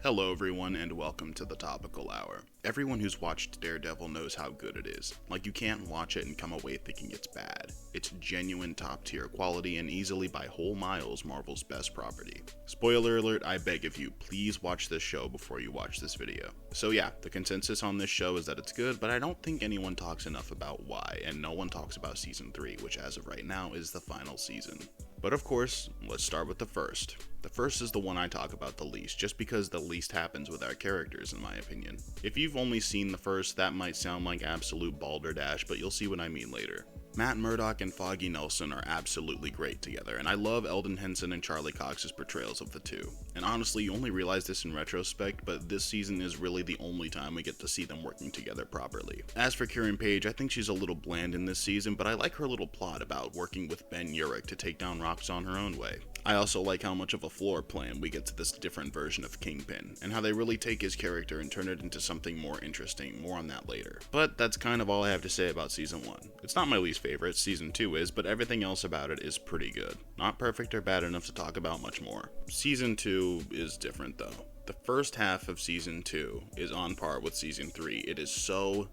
Hello everyone and welcome to the Topical Hour. Everyone who's watched Daredevil knows how good it is. Like, you can't watch it and come away thinking it's bad. It's genuine top tier quality and easily by whole miles Marvel's best property. Spoiler alert, I beg of you, please watch this show before you watch this video. So yeah, the consensus on this show is that it's good, but I don't think anyone talks enough about why, and no one talks about season 3, which as of right now is the final season. But of course, let's start with the first. The first is the one I talk about the least, just because the least happens with our characters in my opinion. If you've only seen the first, that might sound like absolute balderdash, but you'll see what I mean later. Matt Murdock and Foggy Nelson are absolutely great together, and I love Eldon Henson and Charlie Cox's portrayals of the two. And honestly, you only realize this in retrospect, but this season is really the only time we get to see them working together properly. As for Kieran Page, I think she's a little bland in this season, but I like her little plot about working with Ben Urich to take down Roxxon her own way. I also like how much of a floor plan we get to this different version of Kingpin, and how they really take his character and turn it into something more interesting, more on that later. But that's kind of all I have to say about Season 1. It's not my least favorite, Season 2 is, but everything else about it is pretty good. Not perfect or bad enough to talk about much more. Season 2 is different though. The first half of Season 2 is on par with Season 3. It is so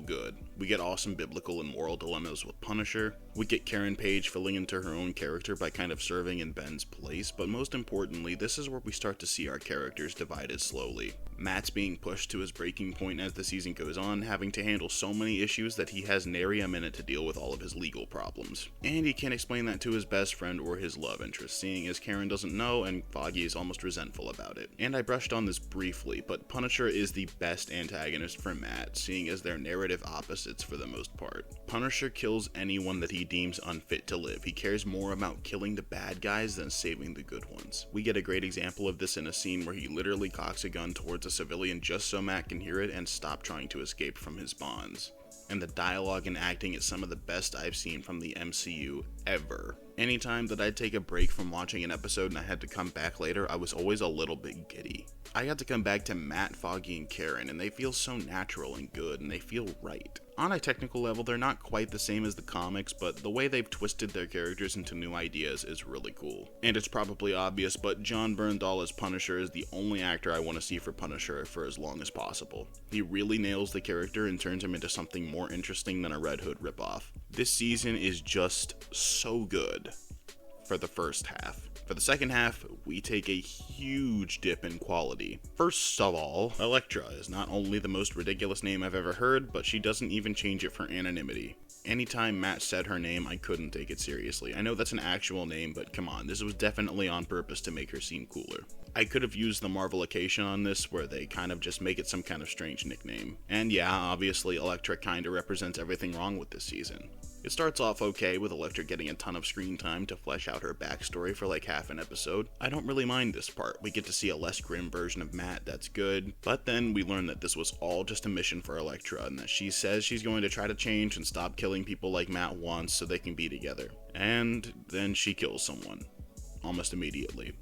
good. We get awesome biblical and moral dilemmas with Punisher. We get Karen Page filling into her own character by kind of serving in Ben's place, but most importantly, this is where we start to see our characters divided slowly. Matt's being pushed to his breaking point as the season goes on, having to handle so many issues that he has nary a minute to deal with all of his legal problems. And he can't explain that to his best friend or his love interest, seeing as Karen doesn't know and Foggy is almost resentful about it. And I brushed on this briefly, but Punisher is the best antagonist for Matt, seeing as they're narrative opposites for the most part. Punisher kills anyone that he deems unfit to live. He cares more about killing the bad guys than saving the good ones. We get a great example of this in a scene where he literally cocks a gun towards a civilian just so Matt can hear it and stop trying to escape from his bonds. And the dialogue and acting is some of the best I've seen from the MCU ever. Anytime that I'd take a break from watching an episode and I had to come back later, I was always a little bit giddy. I got to come back to Matt, Foggy, and Karen, and they feel so natural and good, and they feel right. On a technical level, they're not quite the same as the comics, but the way they've twisted their characters into new ideas is really cool. And it's probably obvious, but Jon Bernthal as Punisher is the only actor I want to see for Punisher for as long as possible. He really nails the character and turns him into something more interesting than a Red Hood ripoff. This season is just so good for the first half. For the second half, we take a huge dip in quality. First of all, Elektra is not only the most ridiculous name I've ever heard, but she doesn't even change it for anonymity. Anytime Matt said her name, I couldn't take it seriously. I know that's an actual name, but come on, this was definitely on purpose to make her seem cooler. I could have used the Marvelication on this, where they kind of just make it some kind of strange nickname. And yeah, obviously Elektra kinda represents everything wrong with this season. It starts off okay, with Elektra getting a ton of screen time to flesh out her backstory for like half an episode. I don't really mind this part. We get to see a less grim version of Matt, that's good. But then we learn that this was all just a mission for Elektra, and that she says she's going to try to change and stop killing people like Matt once so they can be together. And then she kills someone. Almost immediately.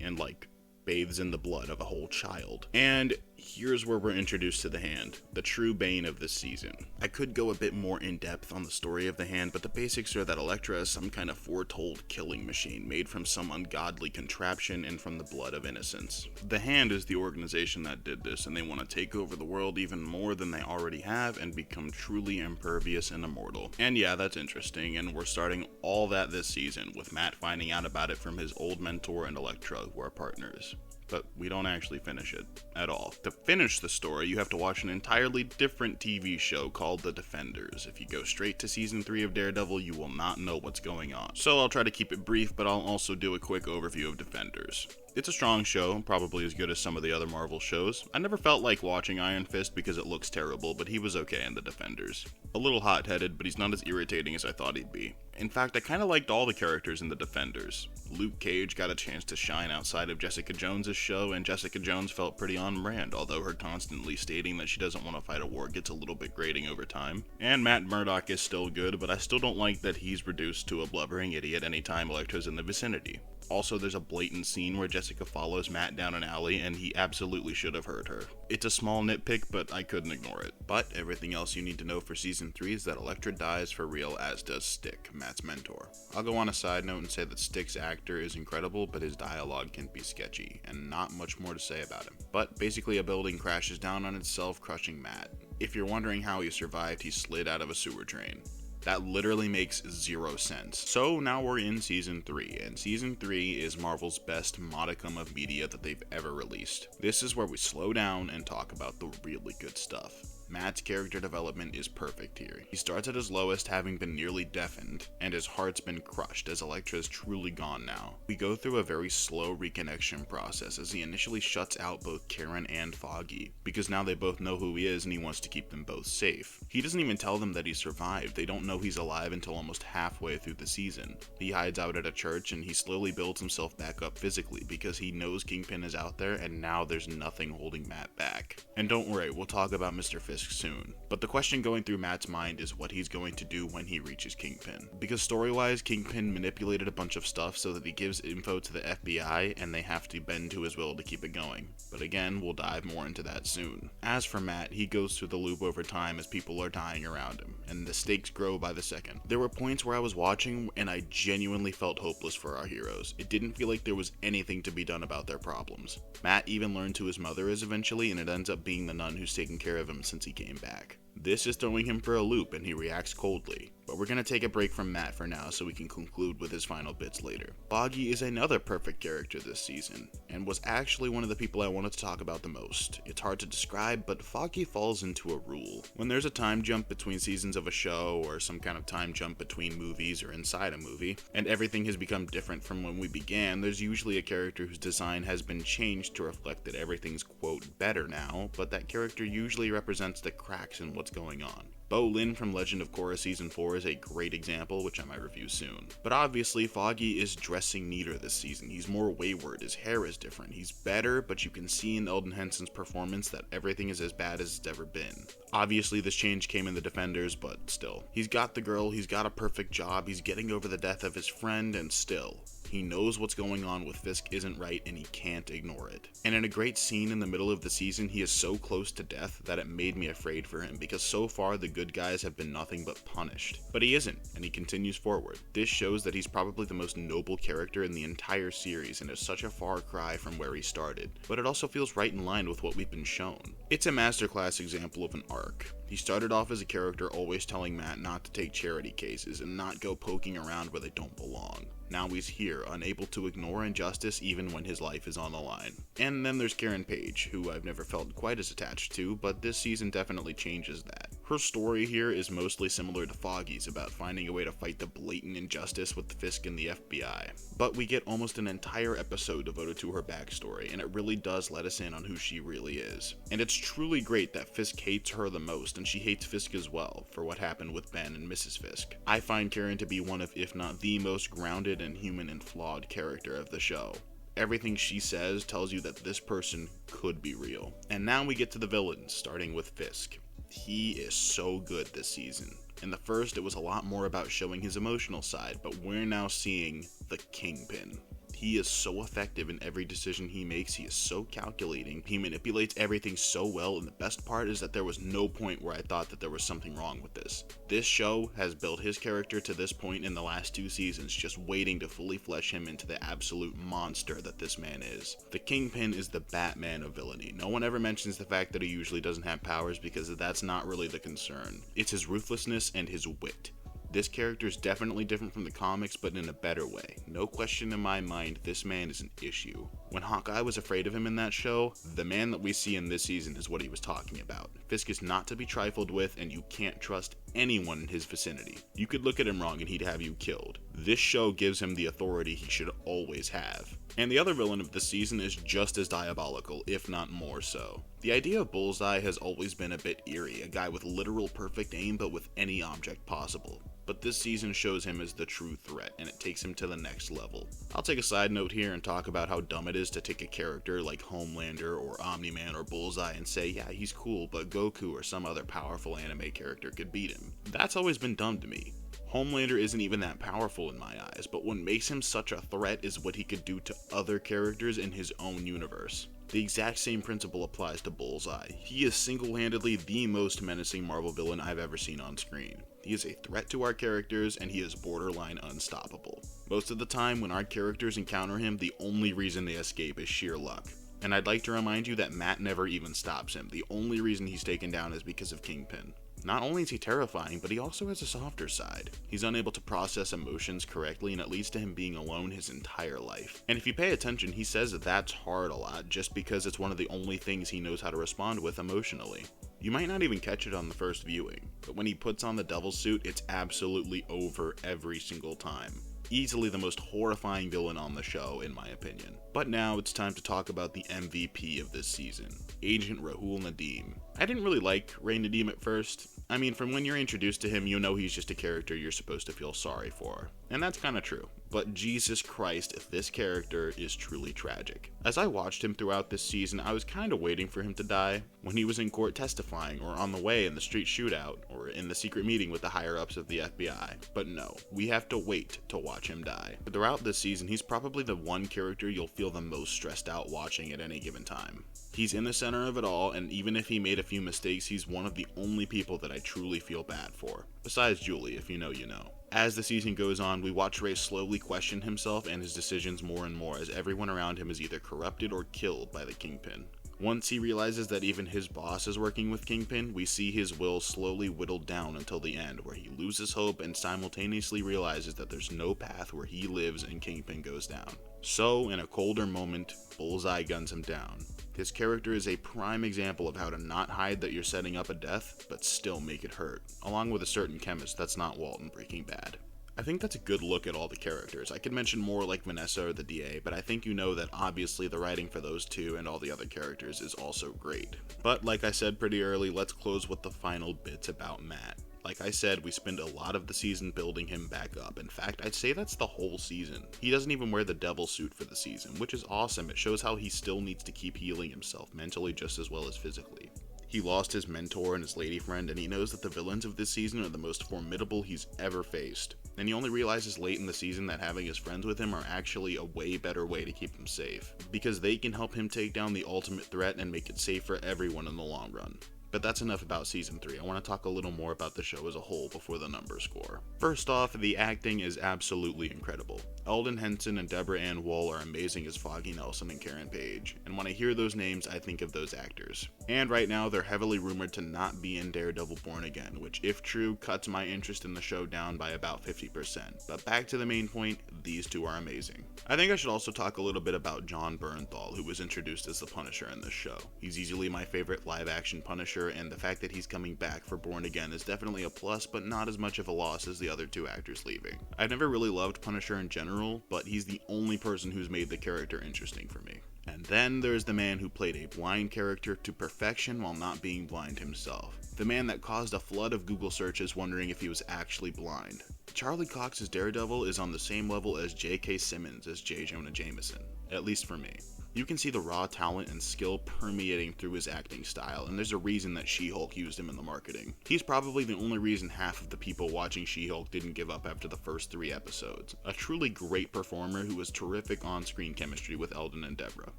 And like, bathes in the blood of a whole child. And here's where we're introduced to the Hand, the true bane of this season. I could go a bit more in depth on the story of the Hand, but the basics are that Elektra is some kind of foretold killing machine made from some ungodly contraption and from the blood of innocents. The Hand is the organization that did this, and they want to take over the world even more than they already have and become truly impervious and immortal. And yeah, that's interesting, and we're starting all that this season, with Matt finding out about it from his old mentor and Elektra, who are partners. But we don't actually finish it at all. To finish the story, you have to watch an entirely different TV show called The Defenders. If you go straight to season 3 of Daredevil, you will not know what's going on. So I'll try to keep it brief, but I'll also do a quick overview of Defenders. It's a strong show, probably as good as some of the other Marvel shows. I never felt like watching Iron Fist because it looks terrible, but he was okay in The Defenders. A little hot-headed, but he's not as irritating as I thought he'd be. In fact, I kinda liked all the characters in The Defenders. Luke Cage got a chance to shine outside of Jessica Jones' show, and Jessica Jones felt pretty on brand, although her constantly stating that she doesn't want to fight a war gets a little bit grating over time. And Matt Murdock is still good, but I still don't like that he's reduced to a blubbering idiot anytime Elektra's in the vicinity. Also, there's a blatant scene where Jessica follows Matt down an alley, and he absolutely should have heard her. It's a small nitpick, but I couldn't ignore it. But everything else you need to know for Season 3 is that Elektra dies for real, as does Stick, Matt's mentor. I'll go on a side note and say that Stick's actor is incredible, but his dialogue can be sketchy, and not much more to say about him. But basically, a building crashes down on itself, crushing Matt. If you're wondering how he survived, he slid out of a sewer drain. That literally makes zero sense. So now we're in Season 3, and Season 3 is Marvel's best modicum of media that they've ever released. This is where we slow down and talk about the really good stuff. Matt's character development is perfect here. He starts at his lowest, having been nearly deafened, and his heart's been crushed as Elektra is truly gone now. We go through a very slow reconnection process as he initially shuts out both Karen and Foggy, because now they both know who he is and he wants to keep them both safe. He doesn't even tell them that he survived. They don't know he's alive until almost halfway through the season. He hides out at a church and he slowly builds himself back up physically because he knows Kingpin is out there and now there's nothing holding Matt back. And don't worry, we'll talk about Mr. Fisk soon. But the question going through Matt's mind is what he's going to do when he reaches Kingpin. Because story-wise, Kingpin manipulated a bunch of stuff so that he gives info to the FBI and they have to bend to his will to keep it going. But again, we'll dive more into that soon. As for Matt, he goes through the loop over time as people are dying around him, and the stakes grow by the second. There were points where I was watching and I genuinely felt hopeless for our heroes. It didn't feel like there was anything to be done about their problems. Matt even learned who his mother is eventually, and it ends up being the nun who's taken care of him since he came back. This is throwing him for a loop and he reacts coldly. But we're going to take a break from Matt for now so we can conclude with his final bits later. Foggy is another perfect character this season, and was actually one of the people I wanted to talk about the most. It's hard to describe, but Foggy falls into a rule. When there's a time jump between seasons of a show, or some kind of time jump between movies or inside a movie, and everything has become different from when we began, there's usually a character whose design has been changed to reflect that everything's, quote, better now, but that character usually represents the cracks in what's going on. Bo Lin from Legend of Korra Season 4 is a great example, which I might review soon. But obviously, Foggy is dressing neater this season. He's more wayward, his hair is different, he's better, but you can see in Eldon Henson's performance that everything is as bad as it's ever been. Obviously, this change came in the Defenders, but still. He's got the girl, he's got a perfect job, he's getting over the death of his friend, and still. He knows what's going on with Fisk isn't right and he can't ignore it. And in a great scene in the middle of the season, he is so close to death that it made me afraid for him because so far the good guys have been nothing but punished. But he isn't, and he continues forward. This shows that he's probably the most noble character in the entire series and is such a far cry from where he started. But it also feels right in line with what we've been shown. It's a masterclass example of an arc. He started off as a character always telling Matt not to take charity cases and not go poking around where they don't belong. Now he's here, unable to ignore injustice even when his life is on the line. And then there's Karen Page, who I've never felt quite as attached to, but this season definitely changes that. Her story here is mostly similar to Foggy's, about finding a way to fight the blatant injustice with Fisk and the FBI. But we get almost an entire episode devoted to her backstory, and it really does let us in on who she really is. And it's truly great that Fisk hates her the most, and she hates Fisk as well, for what happened with Ben and Mrs. Fisk. I find Karen to be one of, if not the most grounded and human and flawed character of the show. Everything she says tells you that this person could be real. And now we get to the villains, starting with Fisk. He is so good this season. In the first, it was a lot more about showing his emotional side, but we're now seeing the Kingpin. He is so effective in every decision he makes, he is so calculating, he manipulates everything so well, and the best part is that there was no point where I thought that there was something wrong with this. This show has built his character to this point in the last 2 seasons, just waiting to fully flesh him into the absolute monster that this man is. The Kingpin is the Batman of villainy. No one ever mentions the fact that he usually doesn't have powers because that's not really the concern. It's his ruthlessness and his wit. This character is definitely different from the comics, but in a better way. No question in my mind, this man is an issue. When Hawkeye was afraid of him in that show, the man that we see in this season is what he was talking about. Fisk is not to be trifled with, and you can't trust anyone in his vicinity. You could look at him wrong and he'd have you killed. This show gives him the authority he should always have. And the other villain of this season is just as diabolical, if not more so. The idea of Bullseye has always been a bit eerie, a guy with literal perfect aim but with any object possible. But this season shows him as the true threat, and it takes him to the next level. I'll take a side note here and talk about how dumb it is to take a character like Homelander or Omni-Man or Bullseye and say, yeah, he's cool, but Goku or some other powerful anime character could beat him. That's always been dumb to me. Homelander isn't even that powerful in my eyes, but what makes him such a threat is what he could do to other characters in his own universe. The exact same principle applies to Bullseye. He is single-handedly the most menacing Marvel villain I've ever seen on screen. He is a threat to our characters, and he is borderline unstoppable. Most of the time, when our characters encounter him, the only reason they escape is sheer luck. And I'd like to remind you that Matt never even stops him. The only reason he's taken down is because of Kingpin. Not only is he terrifying, but he also has a softer side. He's unable to process emotions correctly, and it leads to him being alone his entire life. And if you pay attention, he says that that's hard a lot, just because it's one of the only things he knows how to respond with emotionally. You might not even catch it on the first viewing, but when he puts on the devil suit, it's absolutely over every single time. Easily the most horrifying villain on the show, in my opinion. But now it's time to talk about the MVP of this season, Agent Rahul Nadeem. I didn't really like Ray Nadeem at first. I mean, from when you're introduced to him, you know he's just a character you're supposed to feel sorry for. And that's kinda true. But Jesus Christ, if this character is truly tragic. As I watched him throughout this season, I was kinda waiting for him to die. When he was in court testifying, or on the way in the street shootout, or in the secret meeting with the higher-ups of the FBI. But no, we have to wait to watch him die. Throughout this season, he's probably the one character you'll feel the most stressed out watching at any given time. He's in the center of it all, and even if he made a few mistakes, he's one of the only people that I truly feel bad for. Besides Julie, if you know, you know. As the season goes on, we watch Ray slowly question himself and his decisions more and more, as everyone around him is either corrupted or killed by the Kingpin. Once he realizes that even his boss is working with Kingpin, we see his will slowly whittled down until the end, where he loses hope and simultaneously realizes that there's no path where he lives and Kingpin goes down. So, in a colder moment, Bullseye guns him down. His character is a prime example of how to not hide that you're setting up a death, but still make it hurt, along with a certain chemist that's not Walt in Breaking Bad. I think that's a good look at all the characters. I could mention more like Vanessa or the DA, but I think you know that obviously the writing for those two and all the other characters is also great. But like I said pretty early, let's close with the final bits about Matt. Like I said, we spend a lot of the season building him back up. In fact, I'd say that's the whole season. He doesn't even wear the devil suit for the season, which is awesome. It shows how he still needs to keep healing himself mentally just as well as physically. He lost his mentor and his lady friend, and he knows that the villains of this season are the most formidable he's ever faced. And he only realizes late in the season that having his friends with him are actually a way better way to keep him safe, because they can help him take down the ultimate threat and make it safe for everyone in the long run. But that's enough about Season 3, I want to talk a little more about the show as a whole before the numbers score. First off, the acting is absolutely incredible. Eldon Henson and Deborah Ann Woll are amazing as Foggy Nelson and Karen Page, and when I hear those names, I think of those actors. And right now, they're heavily rumored to not be in Daredevil Born Again, which, if true, cuts my interest in the show down by about 50%. But back to the main point, these two are amazing. I think I should also talk a little bit about Jon Bernthal, who was introduced as the Punisher in this show. He's easily my favorite live-action Punisher, and the fact that he's coming back for Born Again is definitely a plus, but not as much of a loss as the other two actors leaving. I've never really loved Punisher in general, but he's the only person who's made the character interesting for me. And then there's the man who played a blind character to perfection while not being blind himself. The man that caused a flood of Google searches wondering if he was actually blind. Charlie Cox's Daredevil is on the same level as J.K. Simmons as J. Jonah Jameson, at least for me. You can see the raw talent and skill permeating through his acting style, and there's a reason that She-Hulk used him in the marketing. He's probably the only reason half of the people watching She-Hulk didn't give up after the first 3 episodes. A truly great performer who has terrific on-screen chemistry with Eldon and Deborah.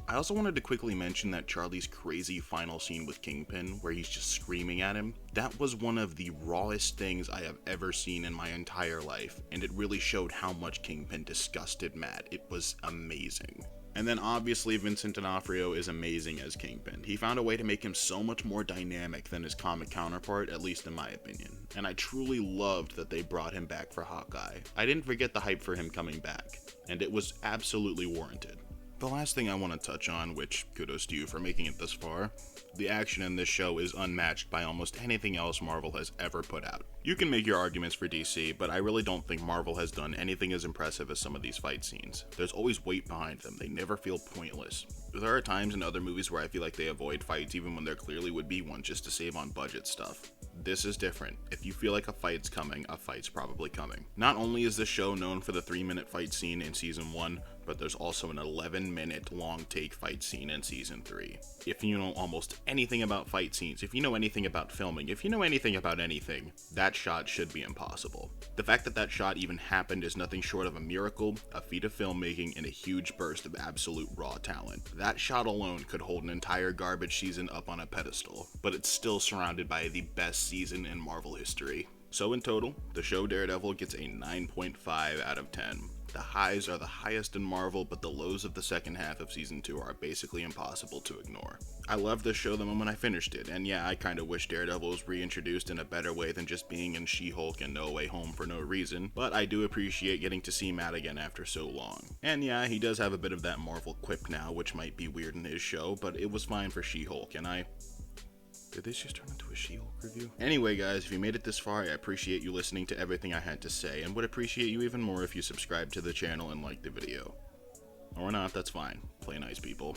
I also wanted to quickly mention that Charlie's crazy final scene with Kingpin, where he's just screaming at him, that was one of the rawest things I have ever seen in my entire life, and it really showed how much Kingpin disgusted Matt. It was amazing. And then obviously Vincent D'Onofrio is amazing as Kingpin. He found a way to make him so much more dynamic than his comic counterpart, at least in my opinion. And I truly loved that they brought him back for Hawkeye. I didn't forget the hype for him coming back, and it was absolutely warranted. The last thing I want to touch on, which kudos to you for making it this far, the action in this show is unmatched by almost anything else Marvel has ever put out. You can make your arguments for DC, but I really don't think Marvel has done anything as impressive as some of these fight scenes. There's always weight behind them, they never feel pointless. There are times in other movies where I feel like they avoid fights even when there clearly would be one just to save on budget stuff. This is different. If you feel like a fight's coming, a fight's probably coming. Not only is the show known for the 3-minute fight scene in season 1, but there's also an 11-minute long take fight scene in season 3. If you know almost anything about fight scenes, if you know anything about filming, if you know anything about anything, that shot should be impossible. The fact that that shot even happened is nothing short of a miracle, a feat of filmmaking, and a huge burst of absolute raw talent. That shot alone could hold an entire garbage season up on a pedestal, but it's still surrounded by the best season in Marvel history. So in total, the show Daredevil gets a 9.5 out of 10. The highs are the highest in Marvel, but the lows of the second half of season 2 are basically impossible to ignore. I loved this show the moment I finished it, and yeah, I kinda wish Daredevil was reintroduced in a better way than just being in She-Hulk and No Way Home for no reason, but I do appreciate getting to see Matt again after so long. And yeah, he does have a bit of that Marvel quip now, which might be weird in his show, but it was fine for She-Hulk, and did this just turn into a She-Hulk review? Anyway guys, if you made it this far, I appreciate you listening to everything I had to say, and would appreciate you even more if you subscribed to the channel and liked the video. Or not, that's fine. Play nice, people.